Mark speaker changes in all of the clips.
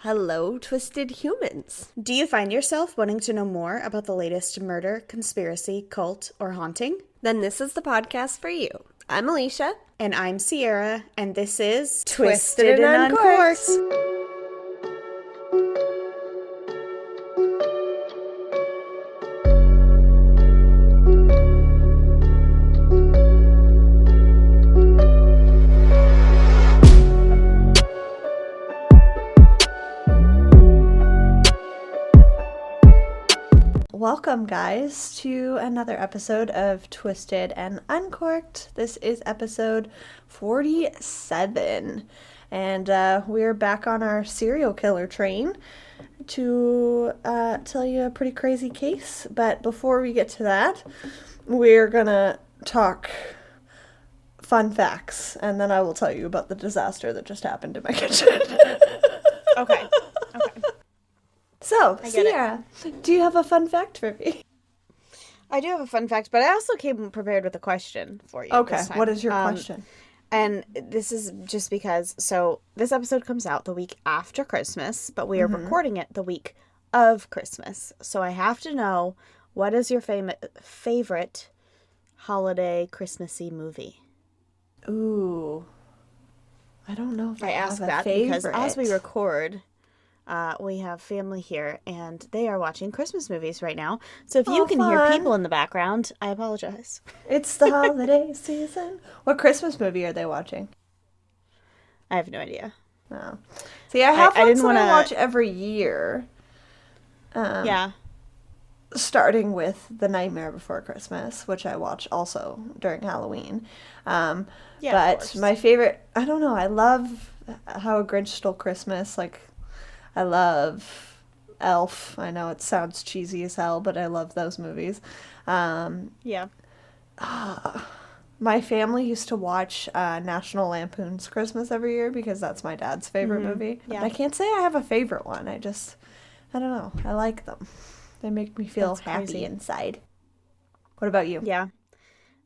Speaker 1: Hello, twisted humans.
Speaker 2: Do you find yourself wanting to know more about the latest murder, conspiracy, cult, or haunting?
Speaker 1: Then this is the podcast for you. I'm Alecia.
Speaker 2: And I'm Sierra, and this is
Speaker 1: Twisted and Uncorked. Welcome, guys, to another episode of Twisted and Uncorked. This is episode 47, and we're back on our serial killer train to tell you a pretty crazy case. But before we get to that, we're gonna talk fun facts, and then I will tell you about the disaster that just happened in my kitchen.
Speaker 2: Okay.
Speaker 1: So, Sierra, do you have a fun fact for me?
Speaker 2: I do have a fun fact, but I also came prepared with a question for you.
Speaker 1: Okay, what is your question?
Speaker 2: And this is just because, so this episode comes out the week after Christmas, but we are recording it the week of Christmas. So I have to know, what is your favorite holiday Christmassy movie?
Speaker 1: Ooh. I don't know if I
Speaker 2: ask
Speaker 1: have a
Speaker 2: that
Speaker 1: favorite.
Speaker 2: because as we record, we have family here, and they are watching Christmas movies right now. So if you can hear people in the background, I apologize.
Speaker 1: It's the holiday season. What Christmas movie are they watching?
Speaker 2: I have no idea.
Speaker 1: Oh. See, I have
Speaker 2: I
Speaker 1: ones
Speaker 2: didn't
Speaker 1: that I
Speaker 2: wanna-
Speaker 1: watch every year.
Speaker 2: Yeah.
Speaker 1: Starting with The Nightmare Before Christmas, which I watch also during Halloween.
Speaker 2: Yeah, of
Speaker 1: but
Speaker 2: course.
Speaker 1: my favorite, I don't know, I love How a Grinch Stole Christmas. Like, I love Elf. I know it sounds cheesy as hell, but I love those movies.
Speaker 2: Yeah.
Speaker 1: My family used to watch National Lampoon's Christmas every year because that's my dad's favorite movie.
Speaker 2: Yeah.
Speaker 1: I can't say I have a favorite one. I don't know. I like them. They make me feel
Speaker 2: That's
Speaker 1: happy
Speaker 2: crazy.
Speaker 1: inside. What about you?
Speaker 2: Yeah.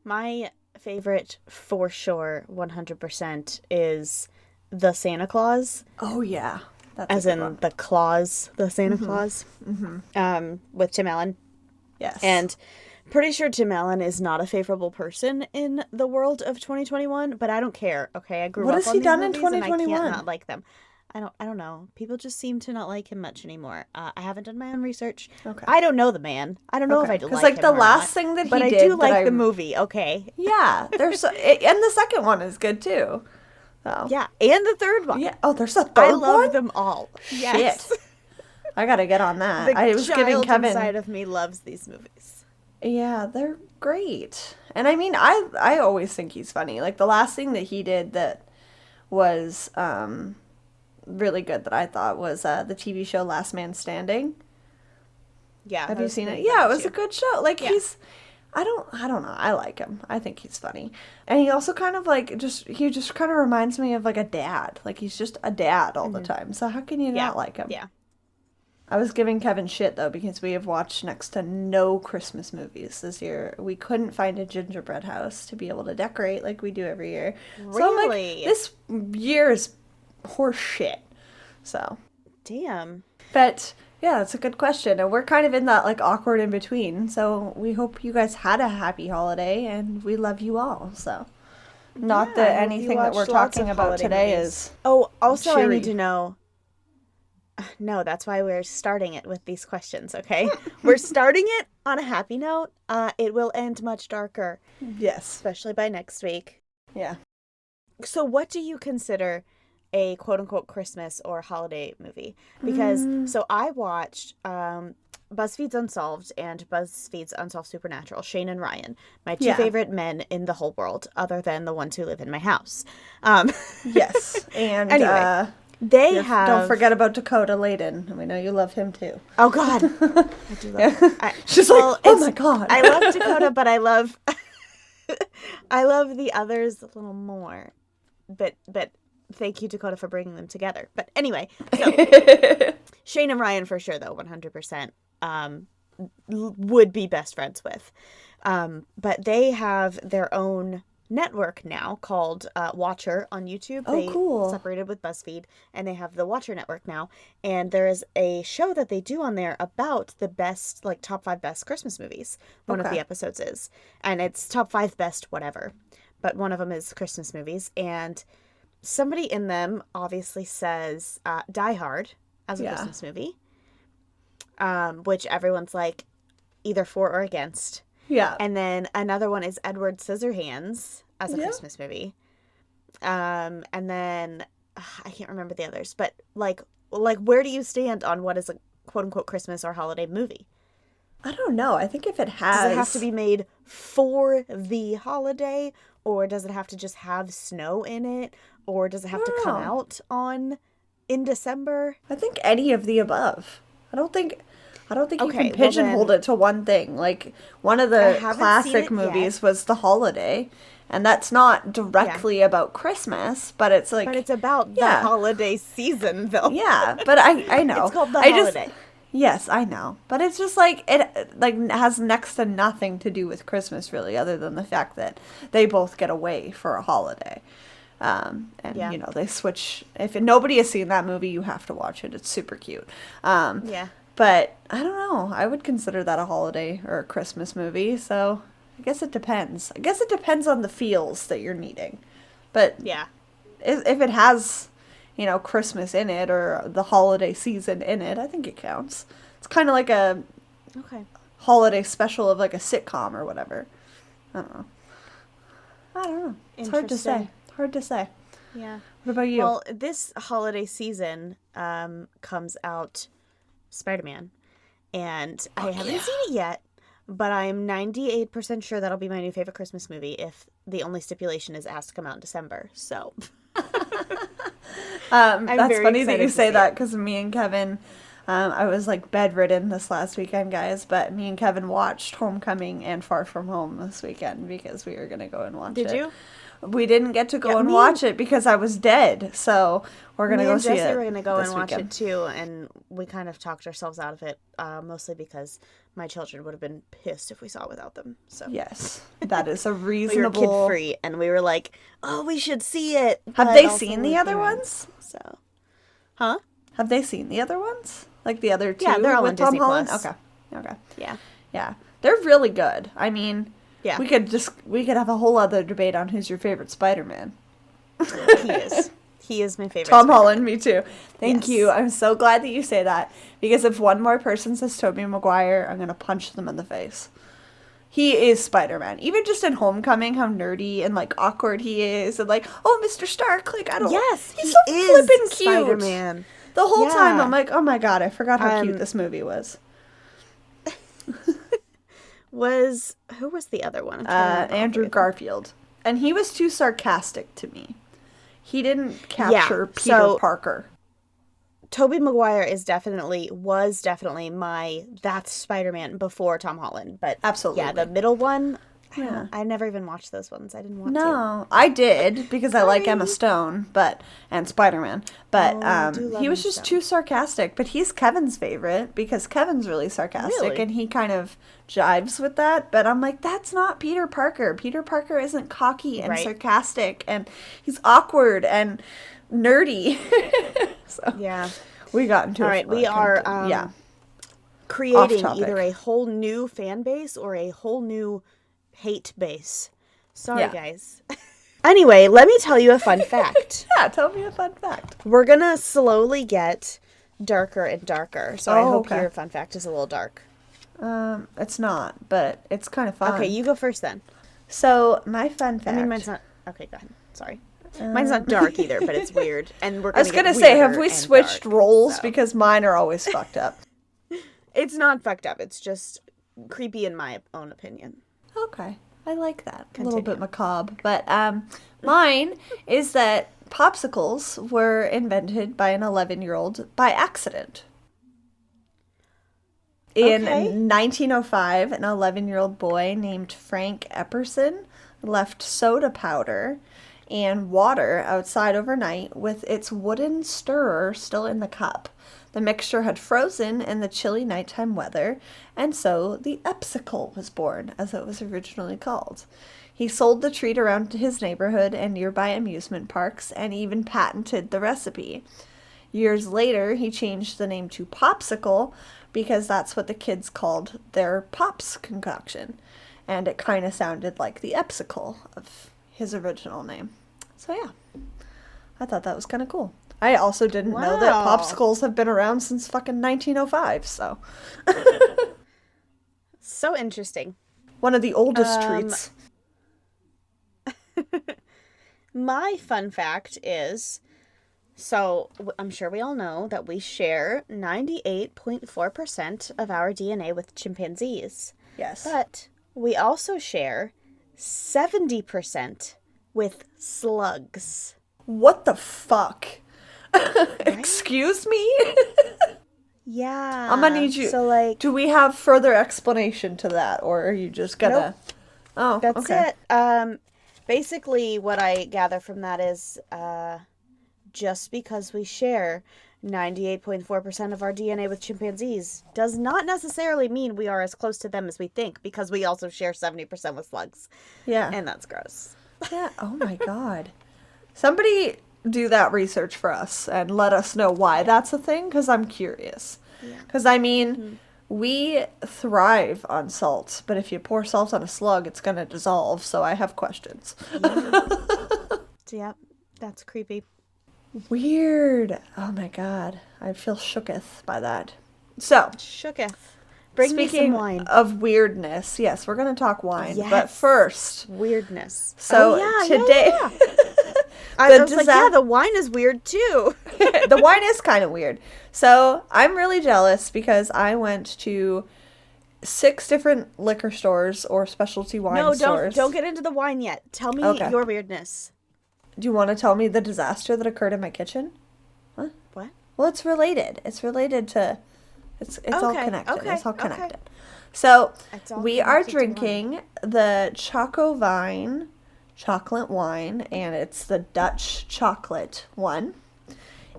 Speaker 2: My favorite, for sure, 100%, is The Santa Claus.
Speaker 1: Oh, yeah. That's
Speaker 2: As
Speaker 1: a good
Speaker 2: in
Speaker 1: one.
Speaker 2: the Claus, the Santa Claus. With Tim Allen.
Speaker 1: Yes.
Speaker 2: And pretty sure Tim Allen is not a favorable person in the world of 2021, but I don't care. Okay, I grew
Speaker 1: What
Speaker 2: up
Speaker 1: has
Speaker 2: on
Speaker 1: he
Speaker 2: these
Speaker 1: done in
Speaker 2: movies, and I
Speaker 1: 2021?
Speaker 2: can't not like them. I don't know. People just seem to not like him much anymore. I haven't done my own research.
Speaker 1: Okay.
Speaker 2: I don't know the man. I don't know if I do like him.
Speaker 1: Because, like, the
Speaker 2: or
Speaker 1: last
Speaker 2: not,
Speaker 1: thing that he
Speaker 2: but I
Speaker 1: did
Speaker 2: do
Speaker 1: that
Speaker 2: like
Speaker 1: I-
Speaker 2: the movie. Okay.
Speaker 1: Yeah. And the second one is good, too. Oh.
Speaker 2: Yeah, and the third one.
Speaker 1: Yeah. Oh, there's a third
Speaker 2: I
Speaker 1: one?
Speaker 2: love them all. Yes.
Speaker 1: Shit. I gotta get on that.
Speaker 2: The
Speaker 1: I was giving
Speaker 2: child
Speaker 1: Kevin.
Speaker 2: inside of me loves these movies.
Speaker 1: Yeah, they're great. And I mean, I always think he's funny. Like, the last thing that he did that was really good that I thought was the TV show Last Man Standing.
Speaker 2: Yeah.
Speaker 1: Have
Speaker 2: that
Speaker 1: you
Speaker 2: was
Speaker 1: seen
Speaker 2: pretty
Speaker 1: it? Yeah,
Speaker 2: funny,
Speaker 1: it was
Speaker 2: too.
Speaker 1: a good show. Like,
Speaker 2: Yeah.
Speaker 1: I don't know. I like him. I think he's funny. And he also kind of like he just kind of reminds me of like a dad. Like, he's just a dad all the time. So how can you not like him?
Speaker 2: Yeah.
Speaker 1: I was giving Kevin shit, though, because we have watched next to no Christmas movies this year. We couldn't find a gingerbread house to be able to decorate like we do every year. So I'm like,
Speaker 2: Really?
Speaker 1: this year is horse shit. So,
Speaker 2: Damn.
Speaker 1: but yeah, that's a good question. And we're kind of in that like awkward in between. So we hope you guys had a happy holiday, and we love you all. So, not
Speaker 2: Yeah,
Speaker 1: that
Speaker 2: I hope you
Speaker 1: anything that we're
Speaker 2: watched lots
Speaker 1: talking
Speaker 2: of
Speaker 1: about
Speaker 2: holiday
Speaker 1: today
Speaker 2: movies.
Speaker 1: is.
Speaker 2: Oh, also I
Speaker 1: cheery.
Speaker 2: need to know. No, that's why we're starting it with these questions, okay? We're starting it on a happy note. It will end much darker,
Speaker 1: Yes.
Speaker 2: especially by next week.
Speaker 1: Yeah.
Speaker 2: So what do you consider a quote-unquote Christmas or holiday movie? Because, so I watched BuzzFeed's Unsolved and BuzzFeed's Unsolved Supernatural, Shane and Ryan, my two
Speaker 1: Yeah.
Speaker 2: favorite men in the whole world, other than the ones who live in my house.
Speaker 1: Yes. And
Speaker 2: Anyway. They have...
Speaker 1: don't forget about Dakota Layden. We know you love him too.
Speaker 2: Oh, God. I do love
Speaker 1: She's
Speaker 2: well,
Speaker 1: like, oh
Speaker 2: it's-
Speaker 1: my God.
Speaker 2: I love Dakota, but I love... I love the others a little more. But thank you, Dakota, for bringing them together. But anyway, so Shane and Ryan for sure, though, 100% would be best friends with. But they have their own network now called Watcher on YouTube.
Speaker 1: Oh,
Speaker 2: They
Speaker 1: cool.
Speaker 2: separated with BuzzFeed, and they have the Watcher network now. And there is a show that they do on there about the best, like top 5 best Christmas movies. One of
Speaker 1: Okay.
Speaker 2: the episodes is, and it's top 5 best whatever, but one of them is Christmas movies. And somebody in them obviously says Die Hard as a
Speaker 1: Yeah.
Speaker 2: Christmas movie, which everyone's like either for or against.
Speaker 1: Yeah.
Speaker 2: And then another one is Edward Scissorhands as a
Speaker 1: Yeah.
Speaker 2: Christmas movie. And then I can't remember the others, but like where do you stand on what is a quote unquote Christmas or holiday movie?
Speaker 1: I don't know. I think if it has...
Speaker 2: Does it have to be made for the holiday, or does it have to just have snow in it, or does it have to come out in December?
Speaker 1: I think any of the above. I don't think you
Speaker 2: Okay,
Speaker 1: can
Speaker 2: well
Speaker 1: pigeonhole
Speaker 2: then-
Speaker 1: it to one thing. Like, one of
Speaker 2: I
Speaker 1: the
Speaker 2: haven't seen
Speaker 1: classic
Speaker 2: it
Speaker 1: movies was The Holiday, and that's not directly about Christmas, but it's like...
Speaker 2: But it's about the
Speaker 1: Yeah.
Speaker 2: holiday season, though.
Speaker 1: Yeah, but I know.
Speaker 2: It's called The
Speaker 1: I just-
Speaker 2: Holiday.
Speaker 1: Yes, I know. But it's just like, it like has next to nothing to do with Christmas, really, other than the fact that they both get away for a holiday. And,
Speaker 2: Yeah.
Speaker 1: you know, they switch. If nobody has seen that movie, you have to watch it. It's super cute.
Speaker 2: Yeah.
Speaker 1: But I don't know. I would consider that a holiday or a Christmas movie. So I guess it depends. I guess it depends on the feels that you're needing. But
Speaker 2: Yeah.
Speaker 1: if it has, you know, Christmas in it or the holiday season in it, I think it counts. It's kind of like a
Speaker 2: Okay.
Speaker 1: holiday special of like a sitcom or whatever. I don't know. It's hard to say.
Speaker 2: Interesting.
Speaker 1: Hard to say.
Speaker 2: Yeah.
Speaker 1: What about you?
Speaker 2: Well, this holiday season comes out Spider-Man, and I haven't
Speaker 1: yeah.
Speaker 2: seen it yet, but I'm 98% sure that'll be my new favorite Christmas movie if the only stipulation is it has to come out in December. So
Speaker 1: That's
Speaker 2: very
Speaker 1: funny that
Speaker 2: excited
Speaker 1: you
Speaker 2: to
Speaker 1: say
Speaker 2: see
Speaker 1: that
Speaker 2: it.
Speaker 1: because me and Kevin, I was like bedridden this last weekend, guys, but me and Kevin watched Homecoming and Far From Home this weekend because we were going to go and watch it.
Speaker 2: Did you?
Speaker 1: We didn't get to go and
Speaker 2: me
Speaker 1: watch it because I was dead, so we're going to
Speaker 2: Me
Speaker 1: go
Speaker 2: and
Speaker 1: see
Speaker 2: Jesse
Speaker 1: it
Speaker 2: were gonna go
Speaker 1: this
Speaker 2: and watch
Speaker 1: weekend.
Speaker 2: it too, and we kind of talked ourselves out of it, mostly because my children would have been pissed if we saw it without them. So
Speaker 1: Yes, that is a
Speaker 2: we were
Speaker 1: reasonable...
Speaker 2: kid free, and we were like, "Oh, we should see it."
Speaker 1: Have
Speaker 2: but
Speaker 1: they
Speaker 2: also
Speaker 1: seen the
Speaker 2: with
Speaker 1: other
Speaker 2: parents.
Speaker 1: ones?
Speaker 2: So, huh?
Speaker 1: Have they seen the other ones? Like the other two
Speaker 2: Yeah, they're all
Speaker 1: with
Speaker 2: on
Speaker 1: Tom
Speaker 2: Disney
Speaker 1: Holland?
Speaker 2: Plus.
Speaker 1: Okay.
Speaker 2: Yeah.
Speaker 1: Yeah. They're really good. I mean,
Speaker 2: Yeah.
Speaker 1: we could have a whole other debate on who's your favorite Spider-Man.
Speaker 2: He is. He is my favorite.
Speaker 1: Tom
Speaker 2: Spider-Man.
Speaker 1: Holland, me too. Thank
Speaker 2: Yes.
Speaker 1: you. I'm so glad that you say that because if one more person says Tobey Maguire, I'm going to punch them in the face. He is Spider-Man. Even just in Homecoming, how nerdy and like awkward he is, and like, oh, Mr. Stark, like I don't.
Speaker 2: Yes,
Speaker 1: he's
Speaker 2: he
Speaker 1: so
Speaker 2: is
Speaker 1: flippin' cute.
Speaker 2: Spider-Man.
Speaker 1: The whole time
Speaker 2: Yeah.
Speaker 1: I'm like, oh my god, I forgot how cute
Speaker 2: Um,
Speaker 1: this movie was.
Speaker 2: Who was the other one? I'm trying to remember all
Speaker 1: Andrew
Speaker 2: three of them.
Speaker 1: Garfield, and he was too sarcastic to me. He didn't capture Peter
Speaker 2: so-
Speaker 1: Parker.
Speaker 2: Tobey Maguire was definitely my that's Spider-Man before Tom Holland, but
Speaker 1: Absolutely.
Speaker 2: yeah, the middle one.
Speaker 1: Yeah.
Speaker 2: I never even watched those ones. I didn't want to.
Speaker 1: No, I did because I like Emma Stone, and Spider-Man. But
Speaker 2: Oh, I do love
Speaker 1: he was
Speaker 2: Emma
Speaker 1: just
Speaker 2: Stone.
Speaker 1: too sarcastic. But he's Kevin's favorite because Kevin's really sarcastic,
Speaker 2: Really?
Speaker 1: and he kind of jives with that. But I'm like, that's not Peter Parker. Peter Parker isn't cocky and
Speaker 2: Right.
Speaker 1: sarcastic, and he's awkward and nerdy. So
Speaker 2: Yeah.
Speaker 1: we got into
Speaker 2: All
Speaker 1: a
Speaker 2: right, we
Speaker 1: kind
Speaker 2: are
Speaker 1: of-
Speaker 2: creating
Speaker 1: topic.
Speaker 2: either a whole new fan base or a whole new hate base. Sorry,
Speaker 1: Yeah.
Speaker 2: guys. Anyway, let me tell you a fun fact.
Speaker 1: Yeah, tell me a fun fact.
Speaker 2: We're gonna slowly get darker and darker, so I
Speaker 1: Oh,
Speaker 2: hope
Speaker 1: okay.
Speaker 2: your fun fact is a little dark.
Speaker 1: It's not, but it's kind of fun.
Speaker 2: Okay, you go first then.
Speaker 1: So my fun fact.
Speaker 2: I mean, mine's not. Okay, go ahead. Sorry. Mine's not dark either, but it's weird. And we're.
Speaker 1: I was
Speaker 2: gonna
Speaker 1: gonna
Speaker 2: get
Speaker 1: say, have
Speaker 2: weirder
Speaker 1: we
Speaker 2: and
Speaker 1: switched
Speaker 2: dark,
Speaker 1: roles
Speaker 2: so.
Speaker 1: because mine are always fucked up.
Speaker 2: It's not fucked up. It's just creepy in my own opinion.
Speaker 1: Okay, I like that. A little
Speaker 2: Continue.
Speaker 1: bit macabre, but mine is that popsicles were invented by an 11-year-old by accident. In
Speaker 2: Okay.
Speaker 1: 1905, an 11-year-old boy named Frank Epperson left soda powder and water outside overnight with its wooden stirrer still in the cup. The mixture had frozen in the chilly nighttime weather, and so the Epsicle was born, as it was originally called. He sold the treat around his neighborhood and nearby amusement parks and even patented the recipe. Years later, he changed the name to Popsicle because that's what the kids called their Pops concoction. And it kind of sounded like the Epsicle of his original name. So yeah, I thought that was kind of cool. I also didn't know that popsicles have been around since fucking 1905, so.
Speaker 2: So interesting.
Speaker 1: One of the oldest treats.
Speaker 2: My fun fact is, so I'm sure we all know that we share 98.4% of our DNA with chimpanzees.
Speaker 1: Yes.
Speaker 2: But we also share 70% with slugs.
Speaker 1: What the fuck?
Speaker 2: Right?
Speaker 1: Excuse me?
Speaker 2: Yeah.
Speaker 1: I'm gonna need you.
Speaker 2: So, like,
Speaker 1: do we have further explanation to that, or are you just gonna?
Speaker 2: Nope.
Speaker 1: Oh,
Speaker 2: that's
Speaker 1: okay.
Speaker 2: it. Basically, what I gather from that is, just because we share 98.4% of our DNA with chimpanzees does not necessarily mean we are as close to them as we think, because we also share 70% with slugs.
Speaker 1: Yeah.
Speaker 2: And that's gross.
Speaker 1: Yeah. Oh my god. Somebody do that research for us and let us know why that's a thing, because I'm curious. Because, I mean, we thrive on salt, but if you pour salt on a slug, it's going to dissolve, so I have questions.
Speaker 2: Yep, that's creepy.
Speaker 1: Weird. Oh my god. I feel shooketh by that. So,
Speaker 2: Shooketh. Bring me some wine.
Speaker 1: Speaking of weirdness, yes, we're going to talk wine,
Speaker 2: Yes.
Speaker 1: but first,
Speaker 2: Weirdness.
Speaker 1: so today...
Speaker 2: I was like, yeah, the wine is weird too.
Speaker 1: The wine is kind of weird. So I'm really jealous because I went to 6 different liquor stores or specialty wine stores.
Speaker 2: No, don't get into the wine yet. Tell me your weirdness.
Speaker 1: Do you want to tell me the disaster that occurred in my kitchen? Huh?
Speaker 2: What?
Speaker 1: Well, it's related. It's related to... It's all connected.
Speaker 2: Okay,
Speaker 1: it's all connected. Okay. So we are
Speaker 2: connected
Speaker 1: drinking the Choco Vine chocolate wine, and it's the Dutch chocolate one.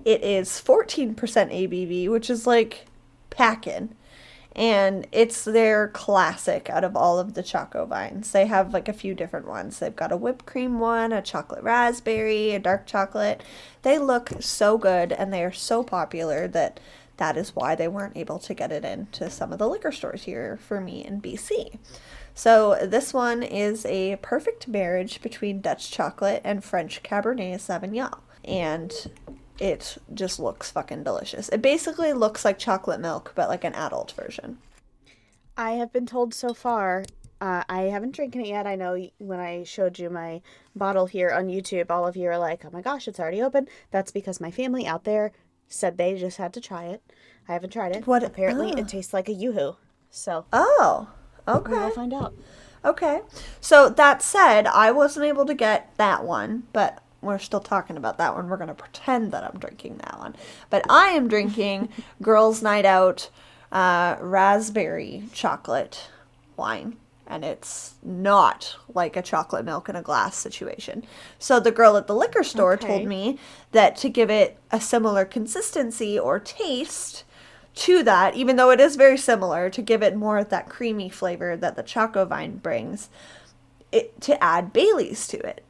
Speaker 1: It is 14% ABV, which is like packin'. And it's their classic out of all of the Choco Vines. They have like a few different ones. They've got a whipped cream one, a chocolate raspberry, a dark chocolate. They look so good, and they are so popular that is why they weren't able to get it into some of the liquor stores here for me in BC. So this one is a perfect marriage between Dutch chocolate and French Cabernet Sauvignon. And it just looks fucking delicious. It basically looks like chocolate milk, but like an adult version.
Speaker 2: I have been told so far, I haven't drinking it yet. I know when I showed you my bottle here on YouTube, all of you are like, oh my gosh, it's already open. That's because my family out there said they just had to try it. I haven't tried it. What? Apparently it tastes like a Yoo-hoo. So.
Speaker 1: Oh. Okay.
Speaker 2: We'll find out.
Speaker 1: Okay. So that said, I wasn't able to get that one, but we're still talking about that one. We're going to pretend that I'm drinking that one. But I am drinking Girls' Night Out raspberry chocolate wine. And it's not like a chocolate milk in a glass situation. So the girl at the liquor store told me that to give it a similar consistency or taste to that, even though it is very similar, to give it more of that creamy flavor that the Choco Vine brings, to add Baileys to it.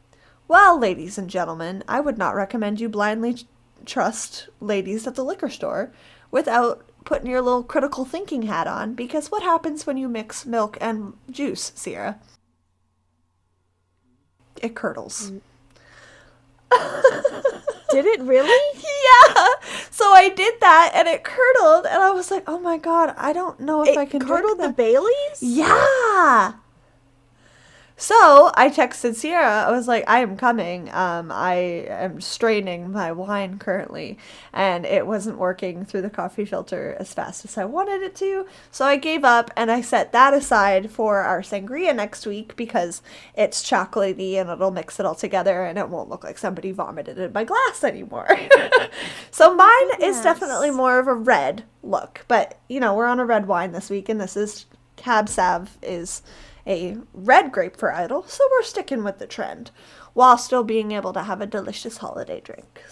Speaker 1: Well, ladies and gentlemen, I would not recommend you blindly trust ladies at the liquor store without putting your little critical thinking hat on, because what happens when you mix milk and juice, Sierra? It curdles.
Speaker 2: Did it really?
Speaker 1: Yeah. So I did that, and it curdled, and I was like, oh my god, I don't know if I can
Speaker 2: curdled the Baileys?
Speaker 1: Yeah. So I texted Sierra. I was like, I am coming. I am straining my wine currently, and it wasn't working through the coffee filter as fast as I wanted it to. So I gave up, and I set that aside for our sangria next week because it's chocolatey and it'll mix it all together, and it won't look like somebody vomited in my glass anymore. So mine is definitely more of a red look, but we're on a red wine this week, and this is Cab Sav is a red grape varietal, so we're sticking with the trend while still being able to have a delicious holiday drink.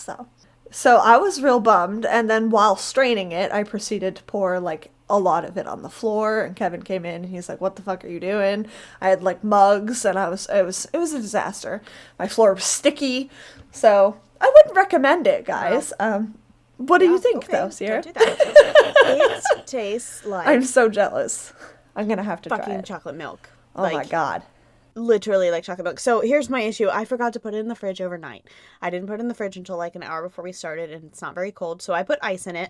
Speaker 1: So I was real bummed, and then while straining it, I proceeded to pour like a lot of it on the floor, and Kevin came in and he's like, what the fuck are you doing? I had like mugs, and it was a disaster. My floor was sticky, so I wouldn't recommend it, guys. What do you think, though, Sierra?
Speaker 2: Don't do that. It tastes like...
Speaker 1: I'm so jealous. I'm gonna have to try it.
Speaker 2: Fucking chocolate milk.
Speaker 1: Oh my god.
Speaker 2: Literally like chocolate milk. So here's my issue. I forgot to put it in the fridge overnight. I didn't put it in the fridge until like an hour before we started, and it's not very cold, so I put ice in it.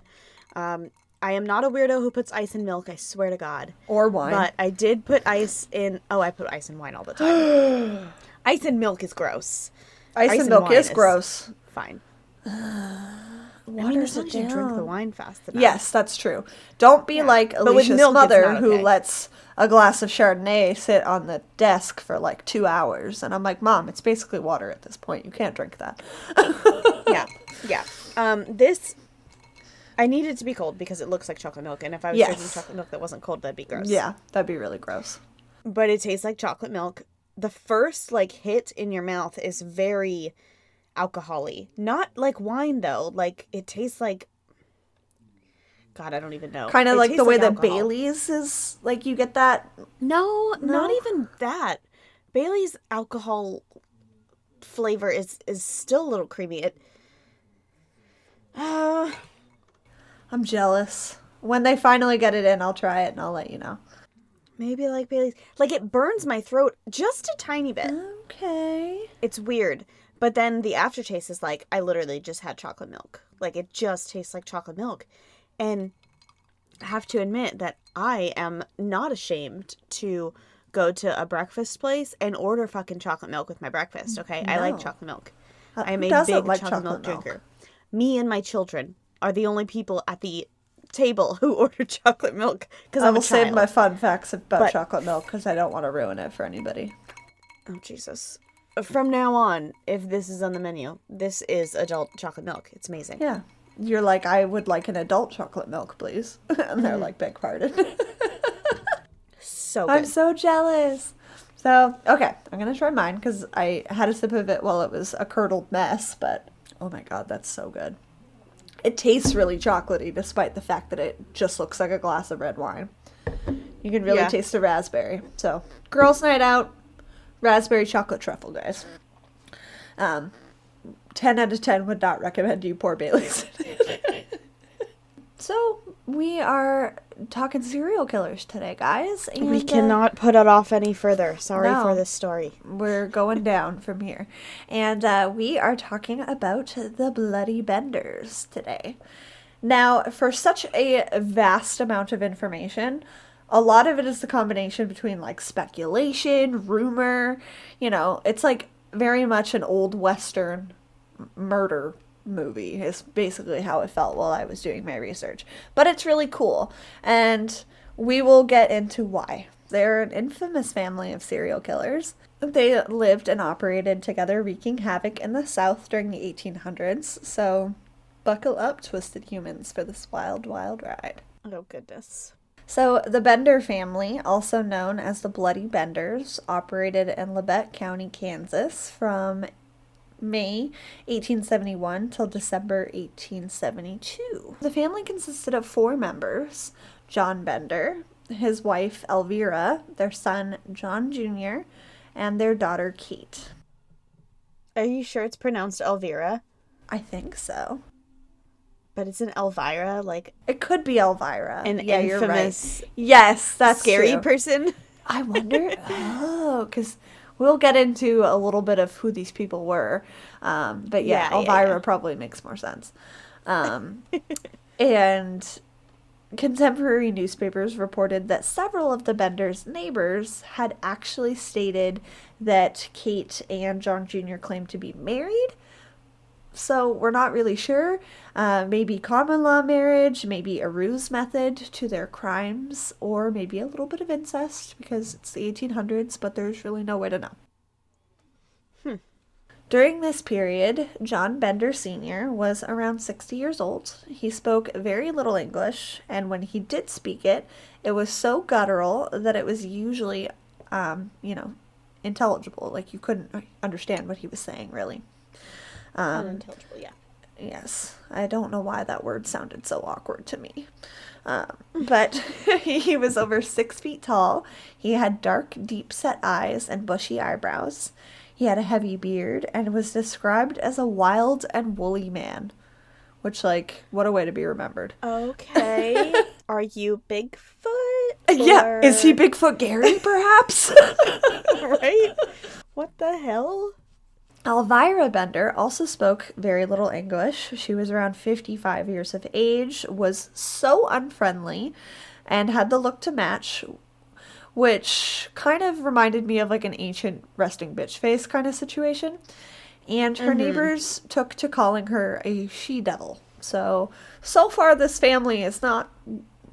Speaker 2: I am not a weirdo who puts ice in milk, I swear to God.
Speaker 1: Or wine.
Speaker 2: But I did put ice in... Oh, I put ice in wine all the time. Ice in milk is gross.
Speaker 1: Ice in milk is gross.
Speaker 2: Fine.
Speaker 1: Waters it
Speaker 2: you
Speaker 1: down.
Speaker 2: drink the wine fast enough.
Speaker 1: Yes, that's true. Don't be like Alicia's
Speaker 2: milk,
Speaker 1: mother,
Speaker 2: it's not
Speaker 1: who
Speaker 2: okay.
Speaker 1: lets a glass of Chardonnay sit on the desk for like 2 hours. And I'm like, Mom, it's basically water at this point. You can't drink that.
Speaker 2: Yeah. This... I need it to be cold because it looks like chocolate milk, and if I was drinking chocolate milk that wasn't cold, that'd be gross.
Speaker 1: Yeah, that'd be really gross.
Speaker 2: But it tastes like chocolate milk. The first, like, hit in your mouth is very alcohol-y. Not like wine, though. Like, it tastes like... God, I don't even know.
Speaker 1: Kind of like the way that
Speaker 2: alcohol.
Speaker 1: Bailey's is, like, you get that?
Speaker 2: No, not even that. Bailey's alcohol flavor is still a little creamy.
Speaker 1: I'm jealous. When they finally get it in, I'll try it and I'll let you know.
Speaker 2: Maybe like Bailey's. Like, it burns my throat just a tiny bit.
Speaker 1: Okay.
Speaker 2: It's weird. But then the aftertaste is like, I literally just had chocolate milk. Like, it just tastes like chocolate milk. And I have to admit that I am not ashamed to go to a breakfast place and order fucking chocolate milk with my breakfast, okay?
Speaker 1: No.
Speaker 2: I like chocolate milk. I am
Speaker 1: Who
Speaker 2: a
Speaker 1: doesn't
Speaker 2: big
Speaker 1: like
Speaker 2: chocolate milk
Speaker 1: chocolate
Speaker 2: drinker. Me and my children are the only people at the table who order chocolate milk because
Speaker 1: I
Speaker 2: I'm
Speaker 1: will
Speaker 2: a child.
Speaker 1: save my fun facts about chocolate milk because I don't want to ruin it for anybody.
Speaker 2: Oh, Jesus. From now on, if this is on the menu, this is adult chocolate milk. It's amazing.
Speaker 1: Yeah. You're like, I would like an adult chocolate milk, please. And they're like, beg pardon.
Speaker 2: So good.
Speaker 1: I'm so jealous. So, okay, I'm going to try mine because I had a sip of it while it was a curdled mess, but oh my god, that's so good. It tastes really chocolatey despite the fact that it just looks like a glass of red wine. You can really taste the raspberry. So, girls' night out, raspberry chocolate truffle, guys. 10 out of 10 would not recommend you pour Bailey's. So, we are talking serial killers today, guys. And,
Speaker 2: we cannot put it off any further. Sorry for this story.
Speaker 1: We're going down from here. And we are talking about the Bloody Benders today. Now, for such a vast amount of information, a lot of it is the combination between, like, speculation, rumor. You know, it's, like, very much an old Western murder movie is basically how it felt while I was doing my research. But it's really cool. And we will get into why. They're an infamous family of serial killers. They lived and operated together, wreaking havoc in the South during the 1800s. So buckle up, twisted humans, for this wild, wild ride.
Speaker 2: Oh, goodness.
Speaker 1: So the Bender family, also known as the Bloody Benders, operated in Labette County, Kansas from May 1871 till December 1872. The family consisted of 4 members: John Bender, his wife Elvira, their son John Jr., and their daughter Kate.
Speaker 2: Are you sure it's pronounced Elvira?
Speaker 1: I think so.
Speaker 2: But it's an Elvira, like...
Speaker 1: It could be Elvira.
Speaker 2: An
Speaker 1: yeah,
Speaker 2: infamous...
Speaker 1: You're right. Yes, that's
Speaker 2: scary
Speaker 1: true.
Speaker 2: person?
Speaker 1: I wonder... Oh, because... We'll get into a little bit of who these people were. But yeah, Elvira probably makes more sense. And contemporary newspapers reported that several of the Benders' neighbors had actually stated that Kate and John Jr. claimed to be married. So we're not really sure. Maybe common law marriage, maybe a ruse method to their crimes, or maybe a little bit of incest because it's the 1800s, but there's really no way to know. During this period, John Bender Sr. was around 60 years old. He spoke very little English, and when he did speak it, it was so guttural that it was usually, intelligible. Like, you couldn't understand what he was saying, really.
Speaker 2: Unintelligible, yeah.
Speaker 1: Yes, I don't know why that word sounded so awkward to me. But he was over 6 feet tall. He had dark, deep-set eyes and bushy eyebrows. He had a heavy beard and was described as a wild and woolly man. Which, like, what a way to be remembered.
Speaker 2: Okay. Are you Bigfoot?
Speaker 1: Yeah, is he Bigfoot Gary, perhaps?
Speaker 2: Right? What the hell?
Speaker 1: Elvira Bender also spoke very little English. She was around 55 years of age, was so unfriendly, and had the look to match, which kind of reminded me of like an ancient resting bitch face kind of situation. And her neighbors took to calling her a she-devil. So far this family is not,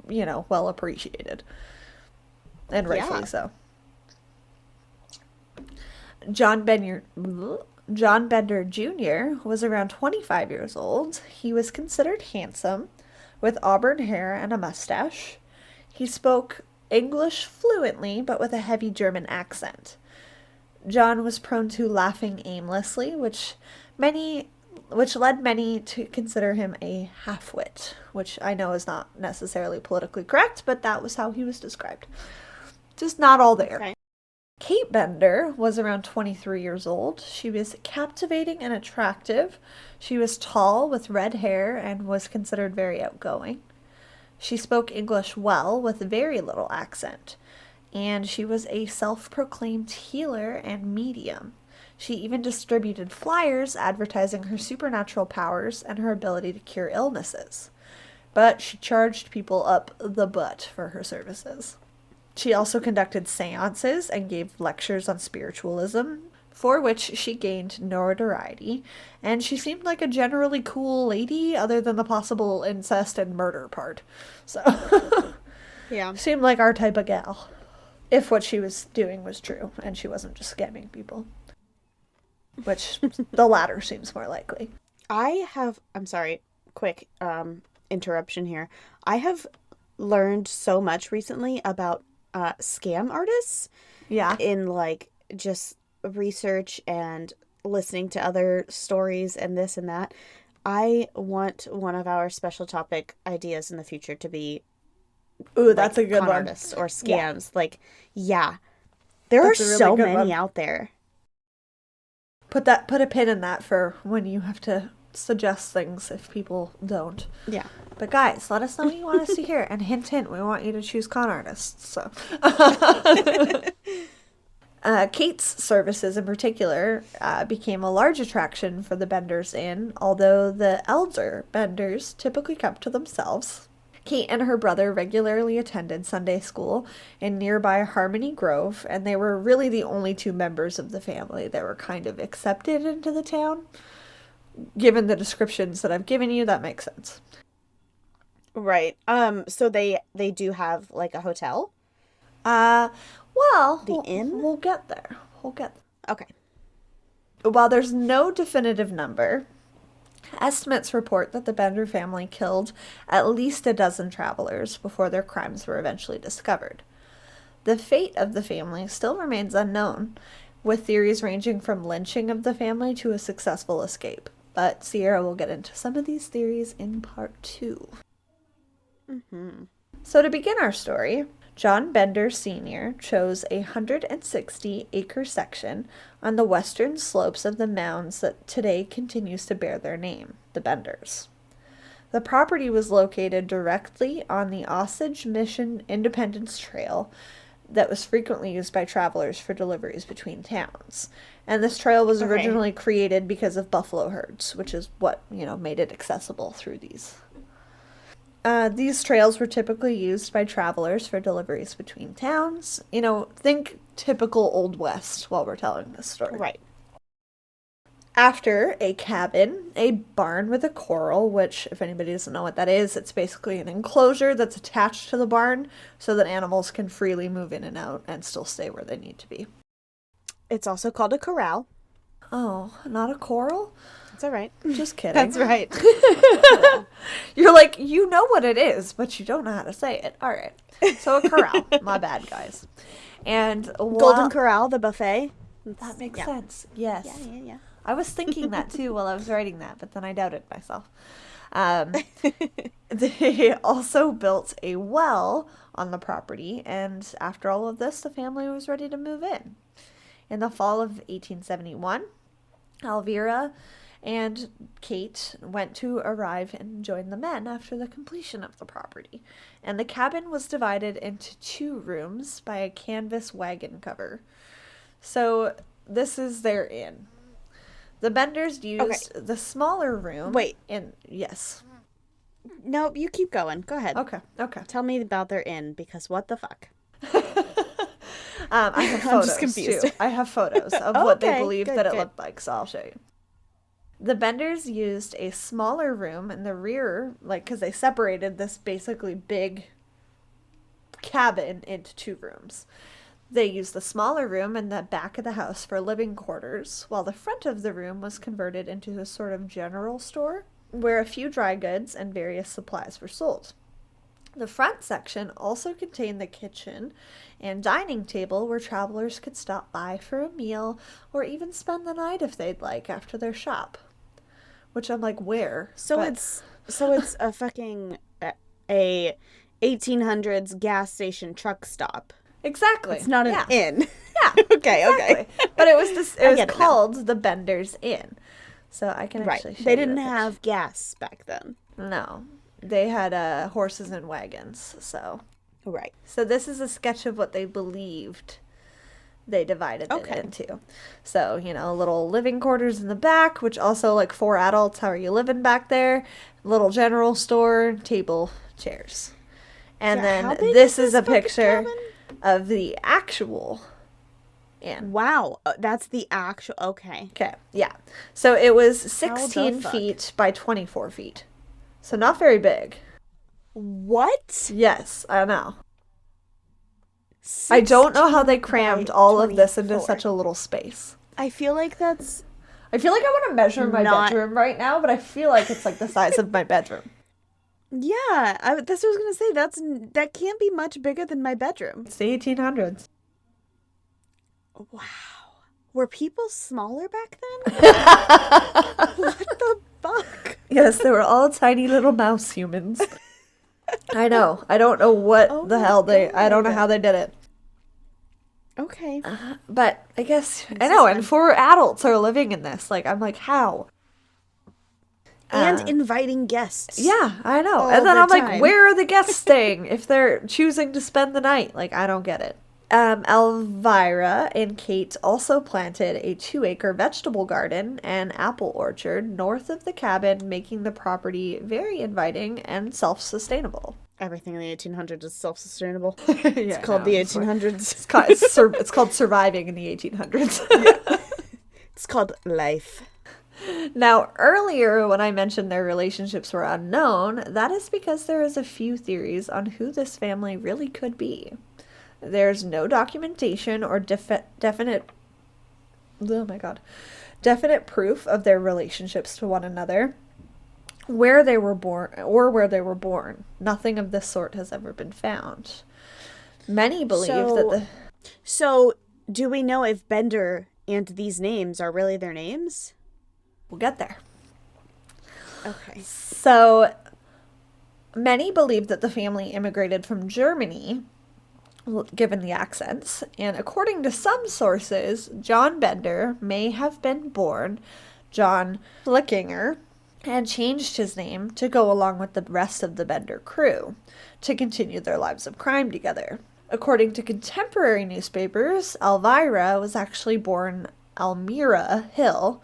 Speaker 1: well appreciated. And rightfully so. John Bender Jr. was around 25 years old. He was considered handsome, with auburn hair and a mustache. He spoke English fluently, but with a heavy German accent. John was prone to laughing aimlessly, which led many to consider him a half-wit, which I know is not necessarily politically correct, but that was how he was described. Just not all there.
Speaker 2: Okay.
Speaker 1: Kate Bender was around 23 years old. She was captivating and attractive. She was tall with red hair and was considered very outgoing. She spoke English well with very little accent. And she was a self-proclaimed healer and medium. She even distributed flyers advertising her supernatural powers and her ability to cure illnesses. But she charged people up the butt for her services. She also conducted seances and gave lectures on spiritualism, for which she gained notoriety, and she seemed like a generally cool lady other than the possible incest and murder part. So,
Speaker 2: yeah.
Speaker 1: Seemed like our type of gal. If what she was doing was true, and she wasn't just scamming people. Which, the latter seems more likely.
Speaker 2: I'm sorry, quick interruption here. I have learned so much recently about scam artists.
Speaker 1: Yeah.
Speaker 2: In, like, just research and listening to other stories and this and that. I want one of our special topic ideas in the future to be
Speaker 1: ooh, that's a good
Speaker 2: con
Speaker 1: one.
Speaker 2: Artists or scams. Yeah. There
Speaker 1: That's
Speaker 2: are
Speaker 1: a really
Speaker 2: so
Speaker 1: good
Speaker 2: many
Speaker 1: one.
Speaker 2: out there.
Speaker 1: Put a pin in that for when you have to suggest things if people don't.
Speaker 2: Yeah.
Speaker 1: But guys, let us know what you want us to hear. And hint, hint, we want you to choose con artists. So, Kate's services in particular became a large attraction for the Benders Inn, although the elder Benders typically kept to themselves. Kate and her brother regularly attended Sunday school in nearby Harmony Grove, and they were really the only two members of the family that were kind of accepted into the town. Given the descriptions that I've given you, that makes sense.
Speaker 2: Right. So they do have, like, a hotel?
Speaker 1: Well,
Speaker 2: The inn?
Speaker 1: We'll get there.
Speaker 2: Okay.
Speaker 1: While there's no definitive number, estimates report that the Bender family killed at least a dozen travelers before their crimes were eventually discovered. The fate of the family still remains unknown, with theories ranging from lynching of the family to a successful escape. But Sierra will get into some of these theories in part 2.
Speaker 2: Mm-hmm.
Speaker 1: So to begin our story, John Bender Sr. chose a 160-acre section on the western slopes of the mounds that today continues to bear their name, the Benders. The property was located directly on the Osage Mission Independence Trail that was frequently used by travelers for deliveries between towns. And this trail was originally created because of buffalo herds, which is what, made it accessible through these. These trails were typically used by travelers for deliveries between towns. Think typical Old West while we're telling this story.
Speaker 2: Right.
Speaker 1: After a cabin, a barn with a corral, which, if anybody doesn't know what that is, it's basically an enclosure that's attached to the barn so that animals can freely move in and out and still stay where they need to be.
Speaker 2: It's also called a corral.
Speaker 1: Oh, not a corral?
Speaker 2: That's all right.
Speaker 1: Just kidding.
Speaker 2: That's right.
Speaker 1: You're like, you know what it is, but you don't know how to say it. All right. So a corral. My bad, guys. And
Speaker 2: Golden Corral, the buffet.
Speaker 1: That makes sense. Yes.
Speaker 2: Yeah.
Speaker 1: I was thinking that too while I was writing that, but then I doubted myself. They also built a well on the property, and after all of this, the family was ready to move in. In the fall of 1871, Elvira and Kate went to arrive and join the men after the completion of the property, and the cabin was divided into 2 rooms by a canvas wagon cover. So this is their inn. The Benders used the smaller room.
Speaker 2: Wait.
Speaker 1: Yes.
Speaker 2: No, you keep going. Go ahead.
Speaker 1: Okay.
Speaker 2: Tell me about their inn, because what the fuck?
Speaker 1: I have photos,
Speaker 2: I'm just confused.
Speaker 1: too. I have photos of what they believed that it
Speaker 2: good.
Speaker 1: looked like, so I'll show you. The Benders used a smaller room in the rear, because they separated this basically big cabin into 2 rooms. They used the smaller room in the back of the house for living quarters, while the front of the room was converted into a sort of general store, where a few dry goods and various supplies were sold. The front section also contained the kitchen and dining table where travelers could stop by for a meal or even spend the night if they'd like after their shop. Which I'm like, where?
Speaker 2: It's a fucking a 1800s gas station truck stop.
Speaker 1: Exactly.
Speaker 2: It's not an inn.
Speaker 1: Yeah.
Speaker 2: Okay.
Speaker 1: But it was called the Bender's Inn. So I can actually show
Speaker 2: They
Speaker 1: you
Speaker 2: didn't
Speaker 1: a picture.
Speaker 2: have gas back then.
Speaker 1: No. They had horses and wagons, so.
Speaker 2: Right.
Speaker 1: So this is a sketch of what they believed they divided it into. So, little living quarters in the back, which also, 4 adults, how are you living back there? Little general store, table, chairs. And then this is a picture of the actual inn.
Speaker 2: Wow. That's the actual, okay.
Speaker 1: Okay, yeah. So it was 16 feet by 24 feet. So not very big.
Speaker 2: What?
Speaker 1: Yes, I know. I don't know how they crammed all of this into such a little space.
Speaker 2: I feel like that's...
Speaker 1: I feel like I want to measure my bedroom right now, but I feel like it's the size of my bedroom.
Speaker 2: Yeah, that's what I was going to say. That can't be much bigger than my bedroom.
Speaker 1: It's the 1800s.
Speaker 2: Wow. Were people smaller back then? What the fuck?
Speaker 1: Yes, they were all tiny little mouse humans. I know. I don't know what the hell I don't know how they did it.
Speaker 2: Okay.
Speaker 1: But I guess, I know, and 4 adults are living in this. I'm like, how?
Speaker 2: And inviting guests.
Speaker 1: Yeah, I know. And then I'm like, where are the guests staying if they're choosing to spend the night? I don't get it. Elvira and Kate also planted a 2-acre vegetable garden and apple orchard north of the cabin, making the property very inviting and self-sustainable.
Speaker 2: Everything in the 1800s is self-sustainable.
Speaker 1: Yeah,
Speaker 2: it's called the 1800s.
Speaker 1: It's called surviving in the 1800s.
Speaker 2: Yeah. It's called life.
Speaker 1: Now, earlier when I mentioned their relationships were unknown, that is because there is a few theories on who this family really could be. There's no documentation or definite proof of their relationships to one another, where they were born. Nothing of this sort has ever been found. Many believe
Speaker 2: So, do we know if Bender and these names are really their names?
Speaker 1: We'll get there.
Speaker 2: Okay.
Speaker 1: So, many believe that the family immigrated from Germany, given the accents, and according to some sources, John Bender may have been born John Flickinger and changed his name to go along with the rest of the Bender crew to continue their lives of crime together. According to contemporary newspapers, Elvira was actually born Elmira Hill,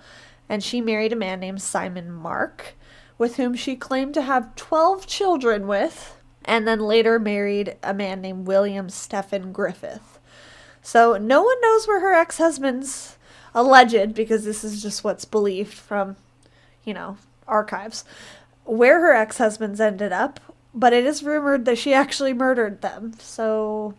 Speaker 1: and she married a man named Simon Mark, with whom she claimed to have 12 children with, and then later married a man named William Stephen Griffith. So no one knows where her ex-husband's alleged, because this is just what's believed from, archives, where her ex-husbands ended up, but it is rumored that she actually murdered them. So